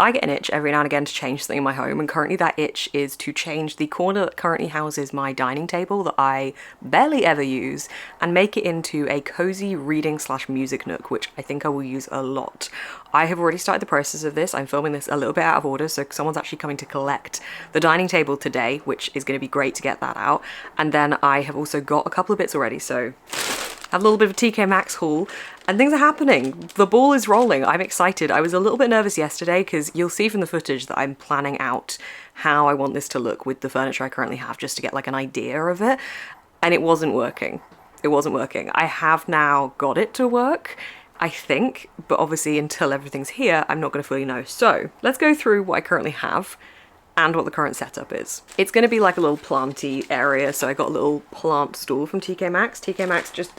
I get an itch every now and again to change something in my home, and currently that itch is to change the corner that currently houses my dining table that I barely ever use and make it into a cozy reading / music nook, which I think I will use a lot. I have already started the process of this. I'm filming this a little bit out of order, so someone's actually coming to collect the dining table today, which is going to be great to get that out. And then I have also got a couple of bits already, so have a little bit of a TK Maxx haul, and things are happening. The ball is rolling. I'm excited. I was a little bit nervous yesterday because you'll see from the footage that I'm planning out how I want this to look with the furniture I currently have, just to get like an idea of it, and it wasn't working. It wasn't working. I have now got it to work, I think, but obviously until everything's here, I'm not going to fully know. So let's go through what I currently have and what the current setup is. It's going to be like a little planty area, so I got a little plant stool from TK Maxx. TK Maxx just,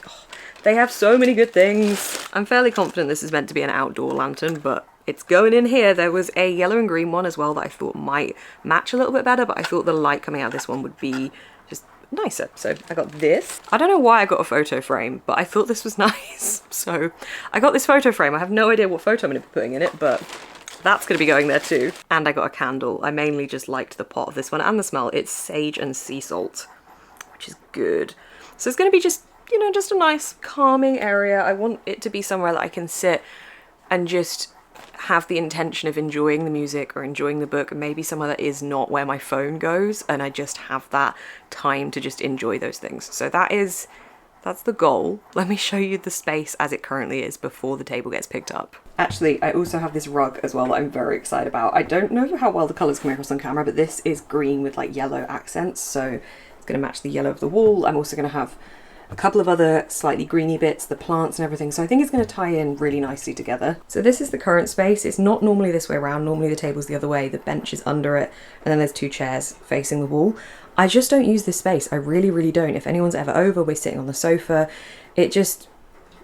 they have so many good things. I'm fairly confident this is meant to be an outdoor lantern, but it's going in here. There was a yellow and green one as well that I thought might match a little bit better, but I thought the light coming out of this one would be just nicer. So I got this. I don't know why I got a photo frame, but I thought this was nice. So I got this photo frame. I have no idea what photo I'm going to be putting in it, but that's going to be going there too. And I got a candle. I mainly just liked the pot of this one and the smell. It's sage and sea salt, which is good. So it's going to be just, you know, just a nice calming area. I want it to be somewhere that I can sit and just have the intention of enjoying the music or enjoying the book, and maybe somewhere that is not where my phone goes, and I just have that time to just enjoy those things. So that's the goal. Let me show you the space as it currently is before the table gets picked up. Actually, I also have this rug as well that I'm very excited about. I don't know how well the colours come across on camera, but this is green with like yellow accents, so it's going to match the yellow of the wall. I'm also going to have a couple of other slightly greeny bits, the plants and everything, so I think it's going to tie in really nicely together. So this is the current space. It's not normally this way around. Normally the table's the other way, the bench is under it, and then there's two chairs facing the wall. I just don't use this space. I really don't. If anyone's ever over, we're sitting on the sofa, it just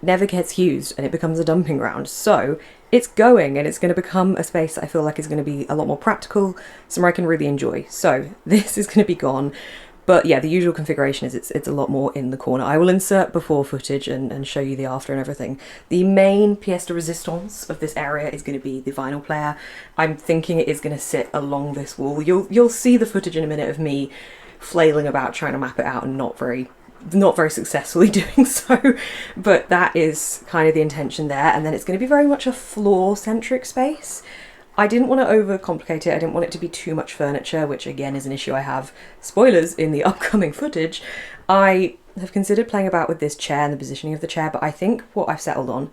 never gets used and it becomes a dumping ground. So it's going, and it's going to become a space that I feel like is going to be a lot more practical, somewhere I can really enjoy. So this is going to be gone. But yeah, the usual configuration is it's a lot more in the corner. I will insert before footage and show you the after and everything. The main pièce de résistance of this area is going to be the vinyl player. I'm thinking it is going to sit along this wall. You'll see the footage in a minute of me flailing about trying to map it out and not very successfully doing so. But that is kind of the intention there. And then it's going to be very much a floor-centric space. I didn't want to overcomplicate it. I didn't want it to be too much furniture, which again is an issue I have. Spoilers in the upcoming footage. I have considered playing about with this chair and the positioning of the chair, but I think what I've settled on,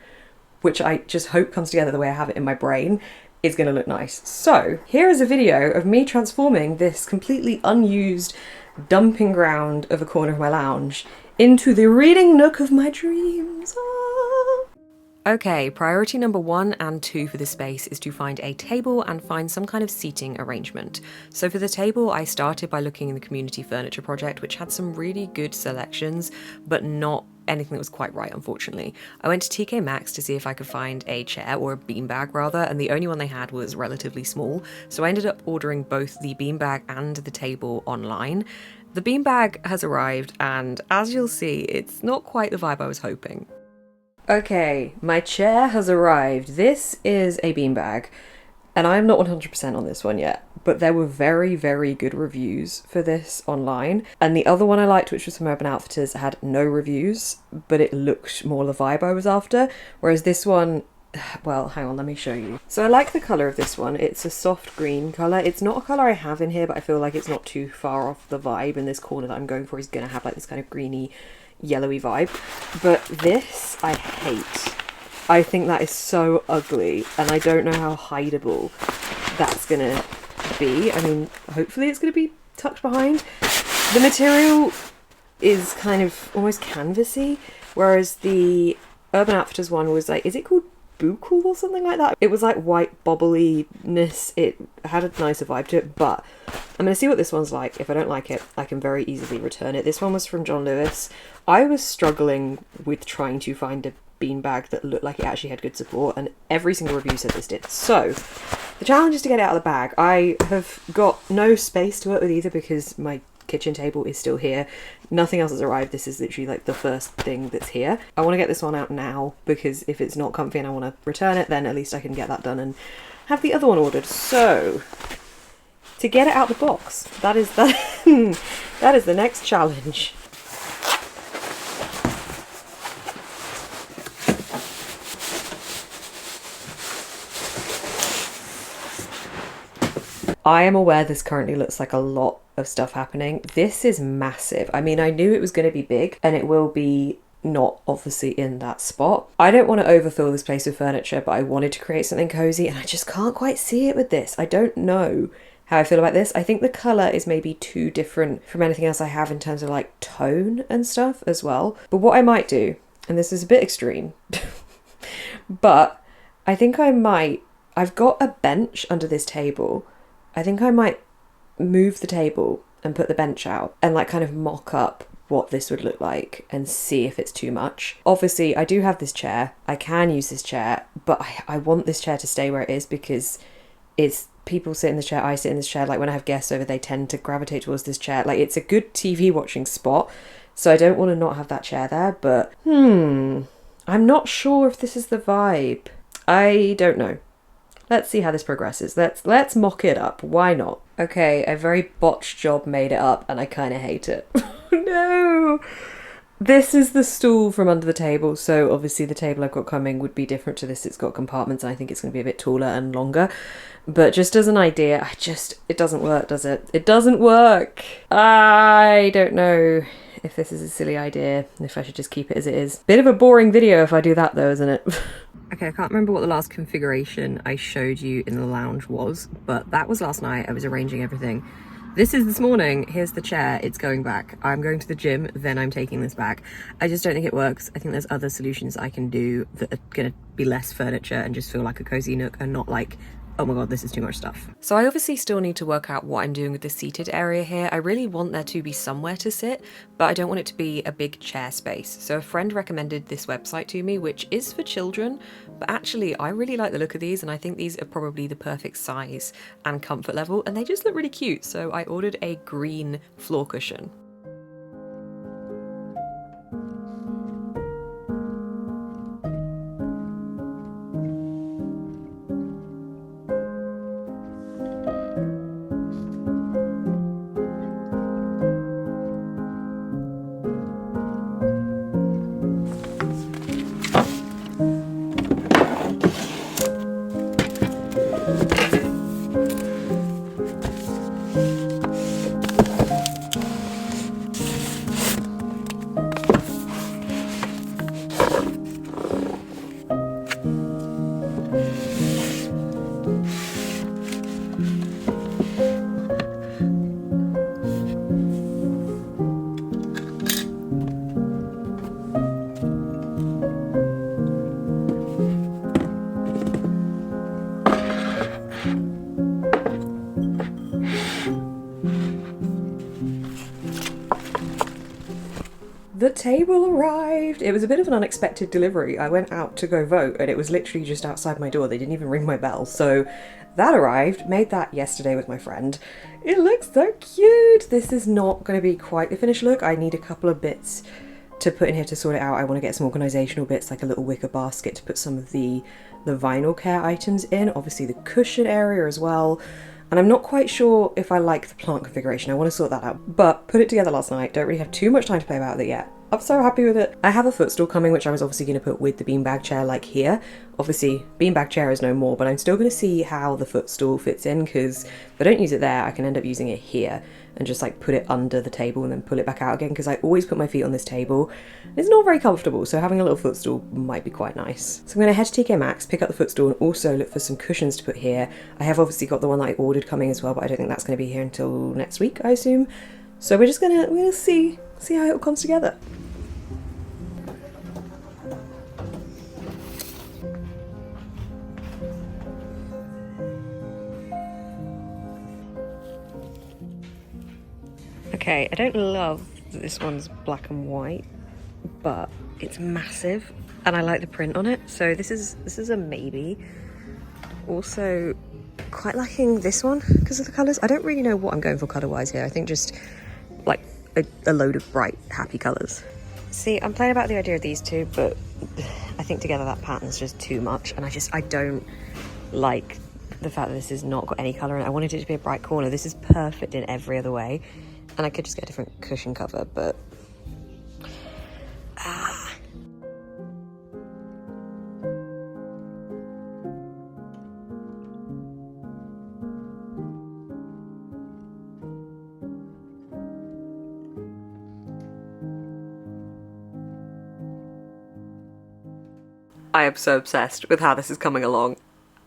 which I just hope comes together the way I have it in my brain, is going to look nice. So here is a video of me transforming this completely unused dumping ground of a corner of my lounge into the reading nook of my dreams. Okay, priority number 1 and 2 for this space is to find a table and find some kind of seating arrangement. So for the table, I started by looking in the community furniture project, which had some really good selections, but not anything that was quite right, unfortunately. I went to TK Maxx to see if I could find a chair, or a beanbag rather, and the only one they had was relatively small. So I ended up ordering both the beanbag and the table online. The beanbag has arrived, and as you'll see, it's not quite the vibe I was hoping. Okay, my chair has arrived. This is a beanbag, and I'm not 100% on this one yet, but there were very good reviews for this online. And the other one I liked, which was from Urban Outfitters, had no reviews, but it looked more the vibe I was after. Whereas this one, well, hang on, let me show you. So I like the colour of this one. It's a soft green colour. It's not a colour I have in here, but I feel like it's not too far off the vibe, and this corner that I'm going for is going to have like this kind of greeny, yellowy vibe. But this I hate. I think that is so ugly, and I don't know how hideable that's gonna be. I mean, hopefully it's gonna be tucked behind. The material is kind of almost canvassy, whereas the Urban Outfitters one was like, is it called buccal or something like that? It was like white bobbliness. It had a nicer vibe to it, but I'm going to see what this one's like. If I don't like it, I can very easily return it. This one was from John Lewis. I was struggling with trying to find a beanbag that looked like it actually had good support, and every single review said this did. So the challenge is to get it out of the bag. I have got no space to work with either because my kitchen table is still here. Nothing else has arrived. This is literally like the first thing that's here. I want to get this one out now because if it's not comfy and I want to return it, then at least I can get that done and have the other one ordered. So to get it out the box, that is the that is the next challenge. I am aware this currently looks like a lot of stuff happening. This is massive. I mean, I knew it was going to be big, and it will be not obviously in that spot. I don't want to overfill this place with furniture, but I wanted to create something cozy, and I just can't quite see it with this. I don't know how I feel about this. I think the colour is maybe too different from anything else I have in terms of like tone and stuff as well. But what I might do, and this is a bit extreme, but I think I might, I've got a bench under this table. I think I might move the table and put the bench out and like kind of mock up what this would look like and see if it's too much. Obviously, I do have this chair. I can use this chair, but I want this chair to stay where it is because it's people sit in this chair, I sit in this chair. Like when I have guests over, they tend to gravitate towards this chair. Like it's a good TV watching spot. So I don't want to not have that chair there, but I'm not sure if this is the vibe. I don't know. Let's see how this progresses. Let's mock it up. Why not? Okay, a very botched job made it up and I kind of hate it. No! This is the stool from under the table. So obviously the table I've got coming would be different to this. It's got compartments and I think it's going to be a bit taller and longer. But just as an idea, it doesn't work, does it? It doesn't work! I don't know if this is a silly idea and if I should just keep it as it is. Bit of a boring video if I do that though, isn't it? Okay, I can't remember what the last configuration I showed you in the lounge was, but that was last night. I was arranging everything. This is this morning. Here's the chair. It's going back. I'm going to the gym, then I'm taking this back. I just don't think it works. I think there's other solutions I can do that are going to be less furniture and just feel like a cozy nook and not like, oh my god, this is too much stuff. So I obviously still need to work out what I'm doing with the seated area here. I really want there to be somewhere to sit, but I don't want it to be a big chair space. So a friend recommended this website to me, which is for children, but actually I really like the look of these and I think these are probably the perfect size and comfort level and they just look really cute. So I ordered a green floor cushion. The table arrived. It was a bit of an unexpected delivery. I went out to go vote and it was literally just outside my door. They didn't even ring my bell. So that arrived. Made that yesterday with my friend. It looks so cute. This is not going to be quite the finished look. I need a couple of bits to put in here to sort it out. I want to get some organisational bits like a little wicker basket to put some of the vinyl care items in. Obviously the cushion area as well. And I'm not quite sure if I like the plant configuration. I want to sort that out. But put it together last night. Don't really have too much time to play about it yet. I'm so happy with it. I have a footstool coming, which I was obviously going to put with the beanbag chair like here. Obviously, beanbag chair is no more, but I'm still going to see how the footstool fits in because if I don't use it there, I can end up using it here and just like put it under the table and then pull it back out again because I always put my feet on this table. It's not very comfortable, so having a little footstool might be quite nice. So I'm going to head to TK Maxx, pick up the footstool and also look for some cushions to put here. I have obviously got the one that I ordered coming as well, but I don't think that's going to be here until next week, I assume. So we're just going to see how it all comes together. Okay, I don't love that this one's black and white, but it's massive and I like the print on it. So this is a maybe. Also quite liking this one because of the colours. I don't really know what I'm going for colour-wise here. I think just like a load of bright, happy colours. See, I'm playing about the idea of these two, but I think together that pattern's just too much and I don't like the fact that this has not got any colour in it. I wanted it to be a bright corner. This is perfect in every other way. And I could just get a different cushion cover, but... I am so obsessed with how this is coming along.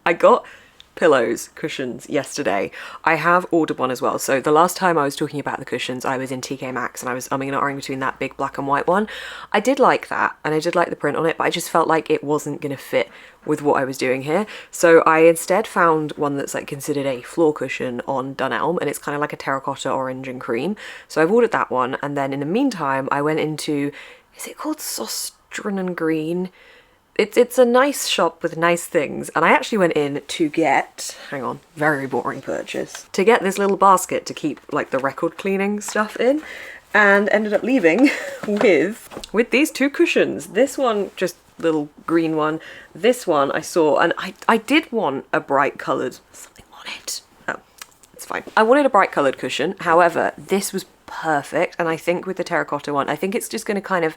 I got pillows, cushions yesterday. I have ordered one as well. So the last time I was talking about the cushions, I was in TK Maxx and I was umming and ahhing between that big black and white one. I did like that and I did like the print on it, but I just felt like it wasn't going to fit with what I was doing here. So I instead found one that's like considered a floor cushion on Dunelm, and it's kind of like a terracotta orange and cream. So I've ordered that one, and then in the meantime I went into, is it called Sostren and Green? It's a nice shop with nice things, and I actually went in to get, hang on, very boring purchase, to get this little basket to keep like the record cleaning stuff in, and ended up leaving with these two cushions. This one, just little green one. This one I saw, and I did want a bright coloured something on it. Oh, it's fine. I wanted a bright coloured cushion, however, this was perfect, and I think with the terracotta one, I think it's just going to kind of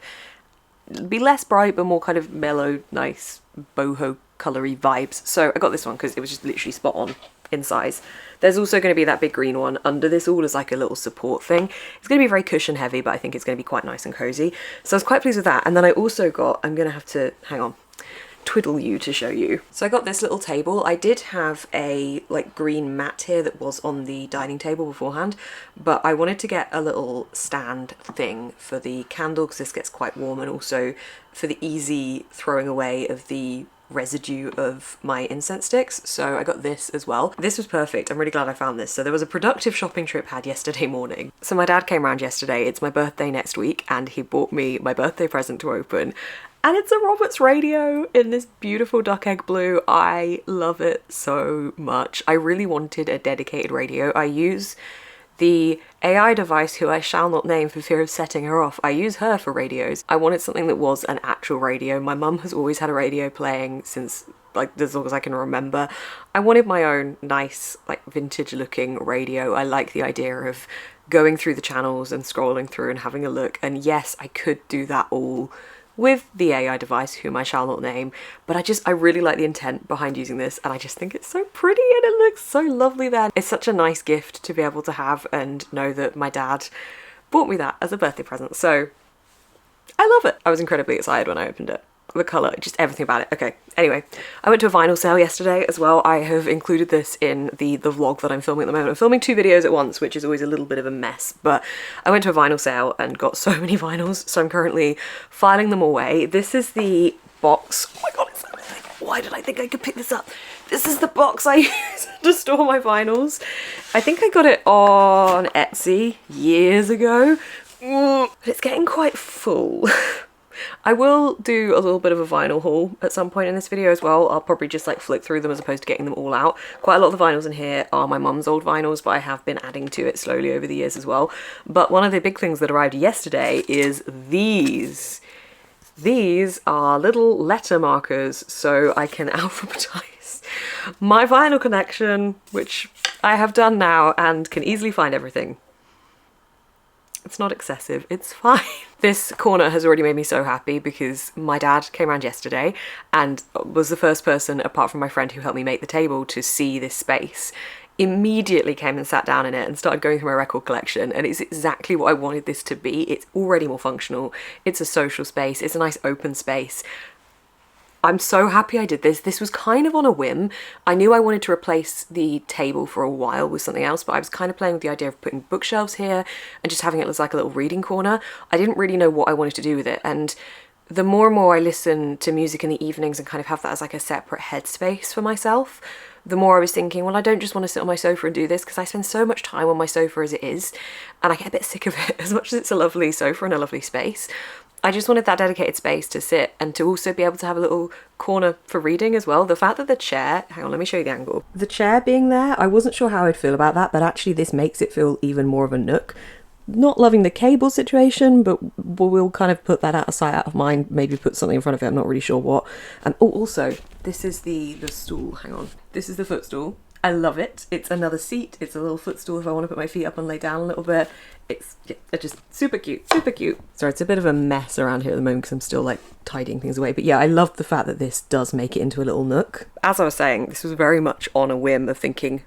be less bright but more kind of mellow, nice boho colory vibes. So I got this one because it was just literally spot on in size. There's also going to be that big green one under this all as like a little support thing. It's going to be very cushion heavy, but I think it's going to be quite nice and cozy. So I was quite pleased with that. And then I also got, I'm going to have to, hang on, twiddle you to show you. So I got this little table. I did have a like green mat here that was on the dining table beforehand, but I wanted to get a little stand thing for the candle because this gets quite warm, and also for the easy throwing away of the residue of my incense sticks. So I got this as well. This was perfect. I'm really glad I found this. So there was a productive shopping trip had yesterday morning. So my dad came around yesterday. It's my birthday next week, and he bought me my birthday present to open. And it's a Roberts radio in this beautiful duck egg blue. I love it so much. I really wanted a dedicated radio. I use the AI device who I shall not name for fear of setting her off. I use her for radios. I wanted something that was an actual radio. My mum has always had a radio playing since like as long as I can remember. I wanted my own nice like vintage looking radio. I like the idea of going through the channels and scrolling through and having a look. And yes, I could do that all with the AI device, whom I shall not name, but I really like the intent behind using this, and I just think it's so pretty and it looks so lovely there. It's such a nice gift to be able to have and know that my dad bought me that as a birthday present, so I love it. I was incredibly excited when I opened it. The colour, just everything about it. Okay, anyway, I went to a vinyl sale yesterday as well. I have included this in the vlog that I'm filming at the moment. I'm filming 2 videos at once, which is always a little bit of a mess, but I went to a vinyl sale and got so many vinyls, so I'm currently filing them away. This is the box. Oh my god, it's so big. Why did I think I could pick this up? This is the box I use to store my vinyls. I think I got it on Etsy years ago, but it's getting quite full. I will do a little bit of a vinyl haul at some point in this video as well. I'll probably just like flick through them as opposed to getting them all out. Quite a lot of the vinyls in here are my mum's old vinyls, but I have been adding to it slowly over the years as well. But one of the big things that arrived yesterday is these. These are little letter markers so I can alphabetize my vinyl collection, which I have done now and can easily find everything. It's not excessive, it's fine. This corner has already made me so happy because my dad came around yesterday and was the first person, apart from my friend who helped me make the table, to see this space. Immediately came and sat down in it and started going through my record collection, and it's exactly what I wanted this to be. It's already more functional, it's a social space, it's a nice open space. I'm so happy I did this. This was kind of on a whim. I knew I wanted to replace the table for a while with something else, but I was kind of playing with the idea of putting bookshelves here and just having it as like a little reading corner. I didn't really know what I wanted to do with it, and the more and more I listen to music in the evenings and kind of have that as like a separate headspace for myself, the more I was thinking, well, I don't just want to sit on my sofa and do this because I spend so much time on my sofa as it is, and I get a bit sick of it. As much as it's a lovely sofa and a lovely space, I just wanted that dedicated space to sit and to also be able to have a little corner for reading as well. The fact that the chair, hang on, let me show you the angle. The chair being there, I wasn't sure how I'd feel about that, but actually this makes it feel even more of a nook. Not loving the cable situation, but we'll kind of put that out of sight, out of mind, maybe put something in front of it, I'm not really sure what. And oh, also, this is the stool, hang on. This is the footstool. I love it. It's another seat. It's a little footstool if I want to put my feet up and lay down a little bit. It's just super cute, super cute. Sorry, it's a bit of a mess around here at the moment because I'm still like tidying things away. But yeah, I love the fact that this does make it into a little nook. As I was saying, this was very much on a whim of thinking,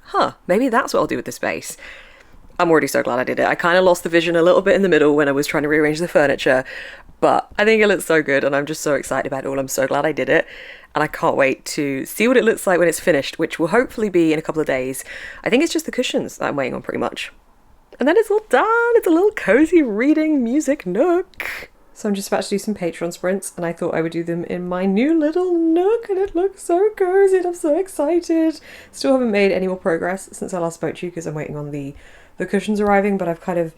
maybe that's what I'll do with this space. I'm already so glad I did it. I kind of lost the vision a little bit in the middle when I was trying to rearrange the furniture, but I think it looks so good and I'm just so excited about it all. I'm so glad I did it. And I can't wait to see what it looks like when it's finished, which will hopefully be in a couple of days. I think it's just the cushions that I'm waiting on pretty much. And then it's all done. It's a little cozy reading music nook. So I'm just about to do some Patreon sprints and I thought I would do them in my new little nook and it looks so cozy and I'm so excited. Still haven't made any more progress since I last spoke to you because I'm waiting on the cushions arriving, but I've kind of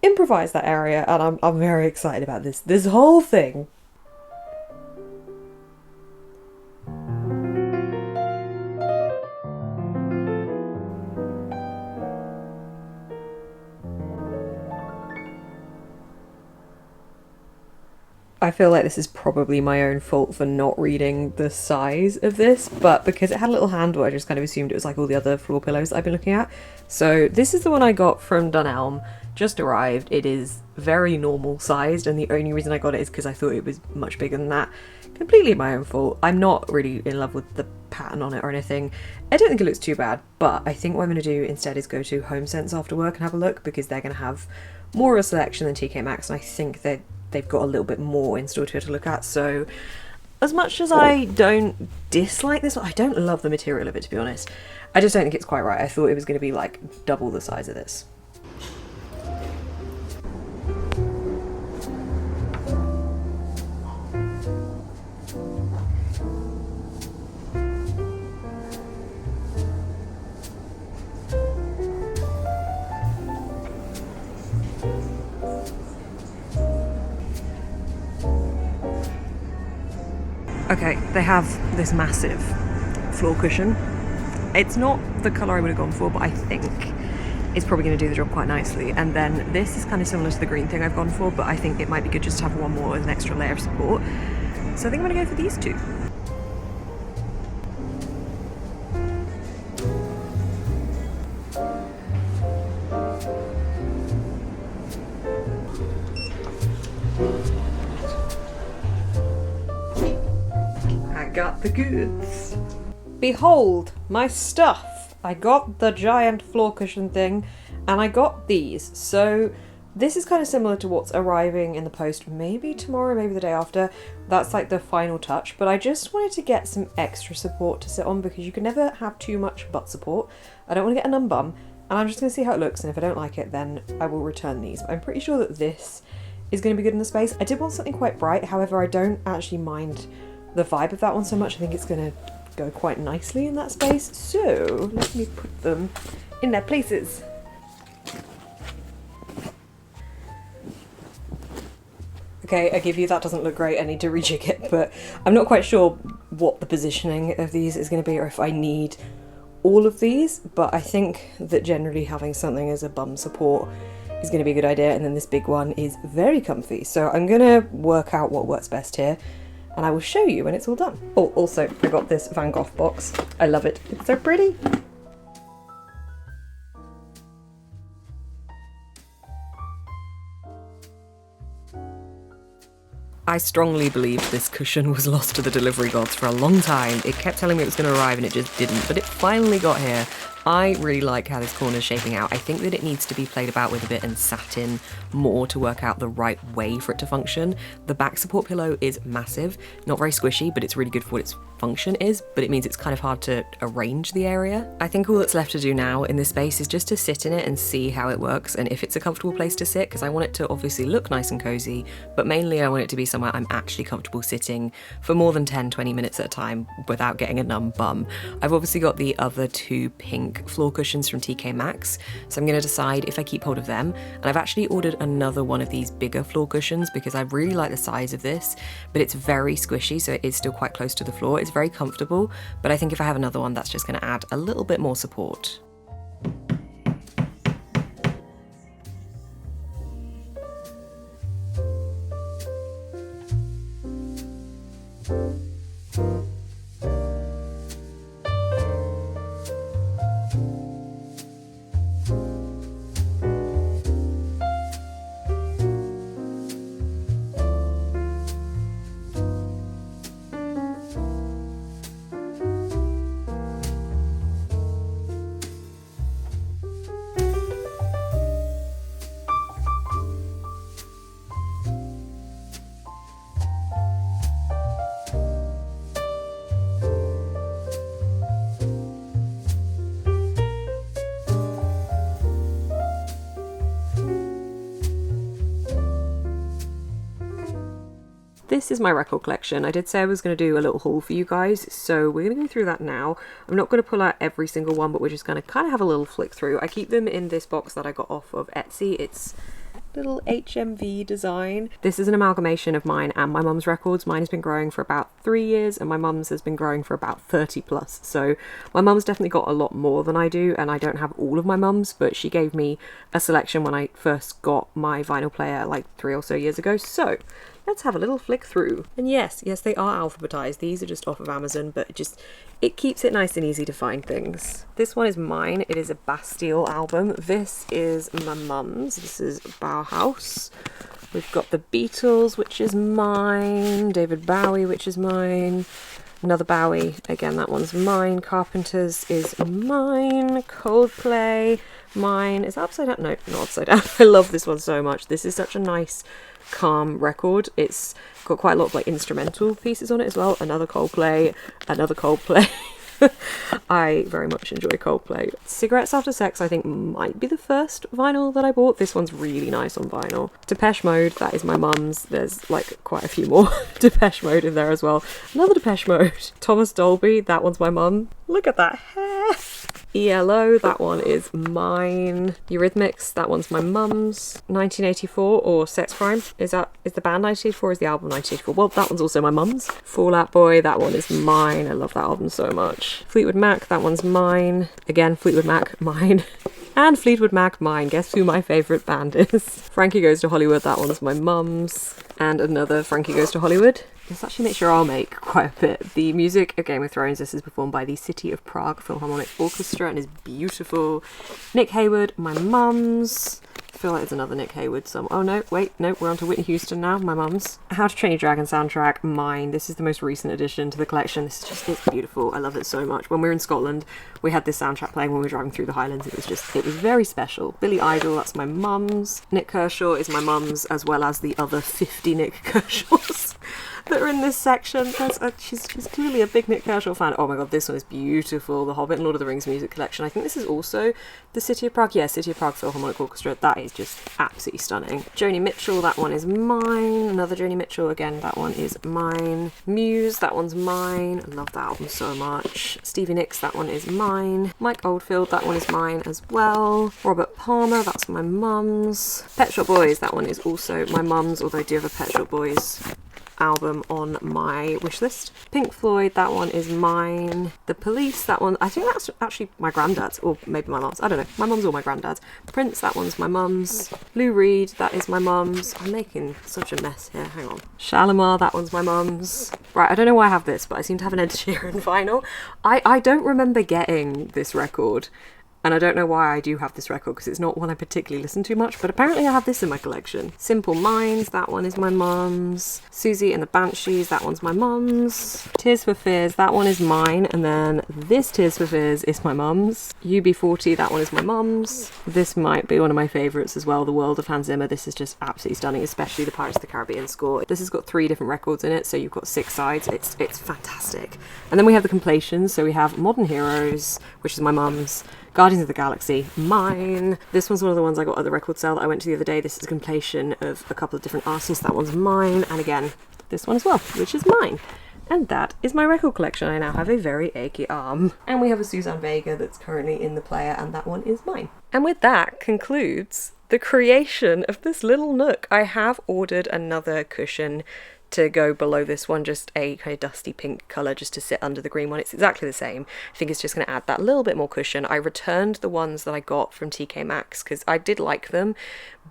improvised that area and I'm very excited about this whole thing. I feel like this is probably my own fault for not reading the size of this, but because it had a little handle, I just kind of assumed it was like all the other floor pillows I've been looking at. So this is the one I got from Dunelm, just arrived. It is very normal sized, and the only reason I got it is because I thought it was much bigger than that. Completely my own fault. I'm not really in love with the pattern on it or anything. I don't think it looks too bad, but I think what I'm going to do instead is go to HomeSense after work and have a look, because they're going to have more of a selection than TK Maxx, and I think they've got a little bit more in store to look at. So as much as I don't dislike this, I don't love the material of it, to be honest. I just don't think it's quite right. I thought it was going to be like double the size of this. Okay, they have this massive floor cushion. It's not the colour I would have gone for, but I think it's probably going to do the job quite nicely. And then this is kind of similar to the green thing I've gone for, but I think it might be good just to have one more as an extra layer of support. So I think I'm going to go for these two. Got the goods. Behold my stuff. I got the giant floor cushion thing and I got these. So this is kind of similar to what's arriving in the post maybe tomorrow, maybe the day after. That's like the final touch, but I just wanted to get some extra support to sit on because you can never have too much butt support. I don't want to get a numb bum, and I'm just going to see how it looks, and if I don't like it then I will return these. I'm pretty sure that this is going to be good in the space. I did want something quite bright, however I don't actually mind the vibe of that one so much. I think it's going to go quite nicely in that space. So let me put them in their places. Okay, I give you that doesn't look great. I need to rejig it, but I'm not quite sure what the positioning of these is going to be or if I need all of these, but I think that generally having something as a bum support is going to be a good idea, and then this big one is very comfy. So I'm going to work out what works best here, and I will show you when it's all done. Oh, also, I got this Van Gogh box. I love it. It's so pretty. I strongly believe this cushion was lost to the delivery gods for a long time. It kept telling me it was going to arrive and it just didn't, but it finally got here. I really like how this corner is shaping out. I think that it needs to be played about with a bit and sat in more to work out the right way for it to function. The back support pillow is massive, not very squishy, but it's really good for what its function is, but it means it's kind of hard to arrange the area. I think all that's left to do now in this space is just to sit in it and see how it works and if it's a comfortable place to sit, because I want it to obviously look nice and cozy, but mainly I want it to be somewhere I'm actually comfortable sitting for more than 10-20 minutes at a time without getting a numb bum. I've obviously got the other two pink floor cushions from TK Maxx, so I'm going to decide if I keep hold of them, and I've actually ordered another one of these bigger floor cushions because I really like the size of this, but it's very squishy, so it is still quite close to the floor. It's very comfortable, but I think if I have another one, that's just going to add a little bit more support. This is my record collection. I did say I was going to do a little haul for you guys, so we're going to go through that now. I'm not going to pull out every single one, but we're just going to kind of have a little flick through. I keep them in this box that I got off of Etsy. It's little HMV design. This is an amalgamation of mine and my mum's records. Mine has been growing for about 3 years and my mum's has been growing for about 30 plus. So my mum's definitely got a lot more than I do, and I don't have all of my mum's, but she gave me a selection when I first got my vinyl player like 3 or so years ago. So let's have a little flick through. And yes, they are alphabetized. These are just off of Amazon, but it keeps it nice and easy to find things. This one is mine. It is a Bastille album. This is my mum's. This is Bauhaus. We've got the Beatles, which is mine. David Bowie, which is mine. Another Bowie. Again, that one's mine. Carpenters is mine. Coldplay, mine. Is that upside down? No, not upside down. I love this one so much. This is such a nice, calm record. It's got quite a lot of like instrumental pieces on it as well. Another Coldplay. I very much enjoy Coldplay. Cigarettes After Sex, I think, might be the first vinyl that I bought. This one's really nice on vinyl. Depeche Mode, that is my mum's. There's like quite a few more Depeche Mode in there as well. Another Depeche Mode. Thomas Dolby, that one's my mum. Look at that hair. ELO, that one is mine. Eurythmics, that one's my mum's. 1984 or Sex Crime, is the band 1984 or is the album 1984? Well, that one's also my mum's. Fall Out Boy, that one is mine. I love that album so much. Fleetwood Mac, that one's mine. Again, Fleetwood Mac, mine. And Fleetwood Mac, mine. Guess who my favourite band is? Frankie Goes to Hollywood, that one's my mum's. And another Frankie Goes to Hollywood. This actually makes sure I'll make quite a bit. The music of Game of Thrones, this is performed by the City of Prague Philharmonic Orchestra and is beautiful. Nick Hayward, my mum's. I feel like there's another Nick Hayward some. Oh no, wait, no, we're on to Whitney Houston now, my mum's. How to Train Your Dragon soundtrack, mine. This is the most recent addition to the collection. This is just, it's beautiful. I love it so much. When we were in Scotland, we had this soundtrack playing when we were driving through the Highlands. It was very special. Billy Idol, that's my mum's. Nick Kershaw is my mum's, as well as the other 50 Nick Kershaws that are in this section. She's clearly a big Nick Kershaw fan. Oh my god, this one is beautiful. The Hobbit and Lord of the Rings music collection. I think this is also the City of Prague. Yeah, City of Prague Philharmonic Orchestra. That is just absolutely stunning. Joni Mitchell, that one is mine. Another Joni Mitchell, again, that one is mine. Muse, that one's mine. I love that album so much. Stevie Nicks, that one is mine. Mike Oldfield, that one is mine as well. Robert Palmer, that's my mum's. Pet Shop Boys, that one is also my mum's, although I do have a Pet Shop Boys album on my wish list. Pink Floyd, that one is mine. The Police, that one, I think that's actually my granddad's, or maybe my mum's, I don't know, my mum's or my granddad's. Prince, that one's my mum's. Lou Reed, that is my mum's. I'm making such a mess here, hang on. Shalimar, that one's my mum's. Right, I don't know why I have this, but I seem to have an Ed Sheeran vinyl. I don't remember getting this record. And I don't know why I do have this record, because it's not one I particularly listen to much, but apparently I have this in my collection. Simple Minds, that one is my mum's. Susie and the Banshees, that one's my mum's. Tears for Fears, that one is mine. And then this Tears for Fears is my mum's. UB40, that one is my mum's. This might be one of my favourites as well, The World of Hans Zimmer. This is just absolutely stunning, especially the Pirates of the Caribbean score. This has got 3 different records in it, so you've got 6 sides. It's fantastic. And then we have the compilations, so we have Modern Heroes, which is my mum's. Guardians of the Galaxy, mine. This one's one of the ones I got at the record sale that I went to the other day. This is a compilation of a couple of different artists. That one's mine. And again, this one as well, which is mine. And that is my record collection. I now have a very achy arm. And we have a Suzanne Vega that's currently in the player, and that one is mine. And with that concludes the creation of this little nook. I have ordered another cushion to go below this one, just a kind of dusty pink colour just to sit under the green one. It's exactly the same. I think it's just going to add that little bit more cushion. I returned the ones that I got from TK Maxx because I did like them,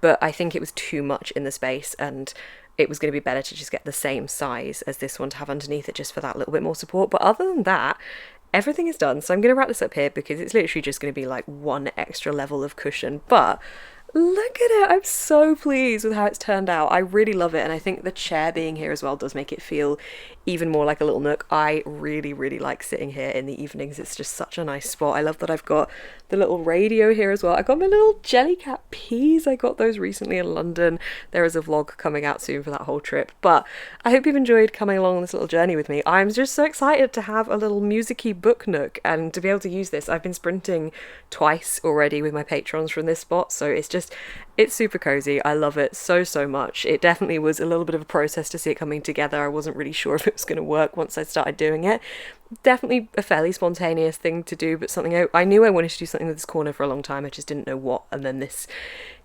but I think it was too much in the space, and it was going to be better to just get the same size as this one to have underneath it, just for that little bit more support. But other than that, everything is done. So I'm going to wrap this up here because it's literally just going to be like one extra level of cushion. But look at it, I'm so pleased with how it's turned out. I really love it, and I think the chair being here as well does make it feel even more like a little nook. I really, really like sitting here in the evenings. It's just such a nice spot. I love that I've got the little radio here as well. I got my little Jellycat peas. I got those recently in London. There is a vlog coming out soon for that whole trip. But I hope you've enjoyed coming along on this little journey with me. I'm just so excited to have a little musicy book nook and to be able to use this. I've been sprinting twice already with my patrons from this spot, so it's just it's super cozy. I love it so much. It definitely was a little bit of a process to see it coming together. I wasn't really sure if it was going to work once I started doing it. Definitely a fairly spontaneous thing to do, but something I knew I wanted to do something with this corner for a long time. I just didn't know what, and then this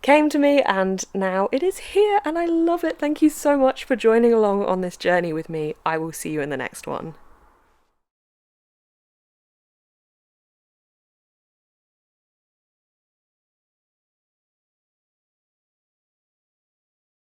came to me, and now it is here, and I love it. Thank you so much for joining along on this journey with me. I will see you in the next one.